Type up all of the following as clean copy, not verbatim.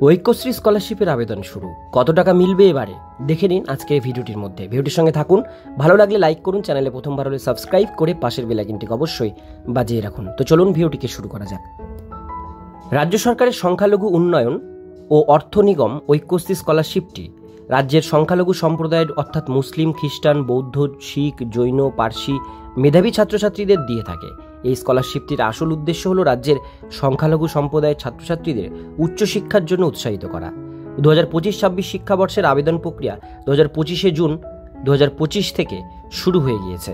ঐক্যশ্রী স্কলারশিপের আবেদন শুরু। কত টাকা মিলবে এবারে দেখে নিন আজকে এই ভিডিওটির মধ্যে। ভিডিওটির সঙ্গে থাকুন, ভালো লাগলে লাইক করুন, চ্যানেলে প্রথমবার হলে সাবস্ক্রাইব করে পাশের বেল আইকনটিকে অবশ্যই বাজিয়ে রাখুন। তো চলুন ভিডিওটিকে শুরু করা যাক। রাজ্য সরকারের সংখ্যালঘু উন্নয়ন ও অর্থ নিগম ঐক্যশ্রী স্কলারশিপটি রাজ্যের সংখ্যালঘু সম্প্রদায়ের অর্থাৎ মুসলিম, খ্রিস্টান, বৌদ্ধ, শিখ, জৈন, পার্সি মেধাবী ছাত্রছাত্রীদের দিয়ে থাকে। এই স্কলারশিপটির আসল উদ্দেশ্য হল রাজ্যের সংখ্যালঘু সম্প্রদায়ের ছাত্রছাত্রীদের উচ্চশিক্ষার জন্য উৎসাহিত করা। 2025-26 শিক্ষাবর্ষের আবেদন প্রক্রিয়া 2025 জুন 2025 থেকে শুরু হয়ে গিয়েছে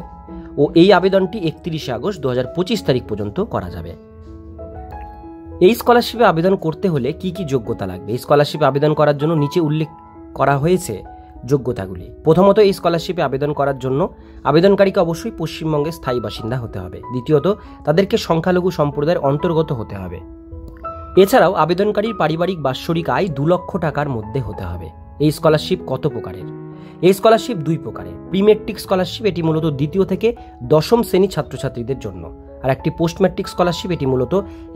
ও এই আবেদনটি 31 আগস্ট 2025 তারিখ পর্যন্ত করা যাবে। এই স্কলারশিপে আবেদন করতে হলে কি কি যোগ্যতা লাগবে? এই স্কলারশিপে আবেদন করার জন্য নিচে উল্লেখ করা হয়েছে যোগ্যতাগুলি। প্রথমত, এই স্কলারশিপে আবেদন করার জন্য আবেদনকারীকে অবশ্যই পশ্চিমবঙ্গের স্থায়ী বাসিন্দা হতে হবে। দ্বিতীয়ত, তাদেরকে সংখ্যালঘু সম্প্রদায়ের অন্তর্গত হতে হবে। এছাড়াও আবেদনকারীর পারিবারিক বাৎসরিক আয় 2 লক্ষ টাকার মধ্যে হতে হবে। এই স্কলারশিপ কত প্রকারের? এই স্কলারশিপ 2 প্রকারের। প্রি ম্যাট্রিক স্কলারশিপ, এটি মূলত দ্বিতীয় থেকে দশম শ্রেণী ছাত্রছাত্রীদের জন্য। আর একটি পোস্ট ম্যাট্রিক স্কলারশিপ, এটি মূলত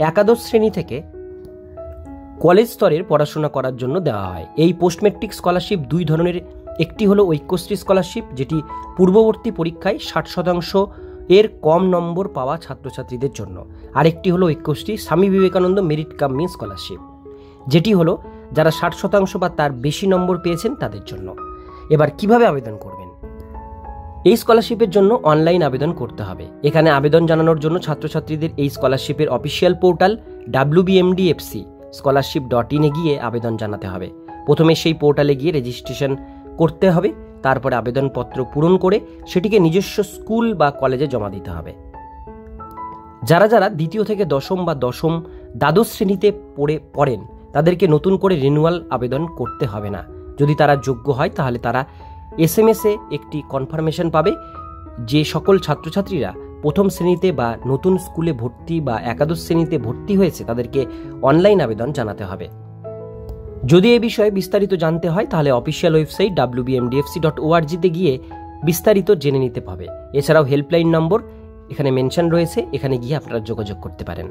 একাদশ শ্রেণী থেকে কলেজ স্তরের পড়াশোনা করার জন্য দেওয়া হয়। এই পোস্ট ম্যাট্রিক স্কলারশিপ 2 ধরনের। একটি হলো ঐক্যশ্রী স্কলারশিপ, যেটি পূর্ববর্তী পরীক্ষায় 60% এর কম নম্বর পাওয়া ছাত্রছাত্রীদের জন্য। আরেকটি হলো Aikyashree Swami Vivekananda merit cum means scholarship, যেটি হলো যারা 60% বা তার বেশি নম্বর পেয়েছেন তাদের জন্য। এবার কিভাবে আবেদন করবেন? এই স্কলারশিপের জন্য অনলাইন আবেদন করতে হবে। এখানে আবেদন জানানোর জন্য ছাত্রছাত্রীদের এই স্কলারশিপের অফিসিয়াল পোর্টাল wbmdfc-scholarship.in গিয়ে আবেদন জানাতে হবে। প্রথমে সেই পোর্টালে গিয়ে রেজিস্ট্রেশন করতে হবে, তারপরে আবেদনপত্র পূরণ করে সেটিকে নিজস্ব স্কুল বা কলেজে জমা দিতে হবে। যারা যারা দ্বিতীয় থেকে দশম বা দ্বাদশ শ্রেণীতে পড়েন তাদেরকে নতুন করে রিনিউয়াল আবেদন করতে হবে না। যদি তারা যোগ্য হয় তাহলে তারা SMS-এ একটি কনফার্মেশন পাবে যে সকল ছাত্রছাত্রীরা প্রথম শ্রেণীতে বা নতুন স্কুলে ভর্তি বা একাদশ শ্রেণীতে ভর্তি হয়েছে তাদেরকে অনলাইন আবেদন জানাতে হবে। যদি এই বিষয়ে বিস্তারিত জানতে হয় তাহলে অফিসিয়াল ওয়েবসাইট wbmdfc.org-তে গিয়ে বিস্তারিত জেনে নিতে হবে। এছাড়াও হেল্পলাইন নম্বর এখানে মেনশন রয়েছে, এখানে গিয়ে আপনারা যোগাযোগ করতে পারেন।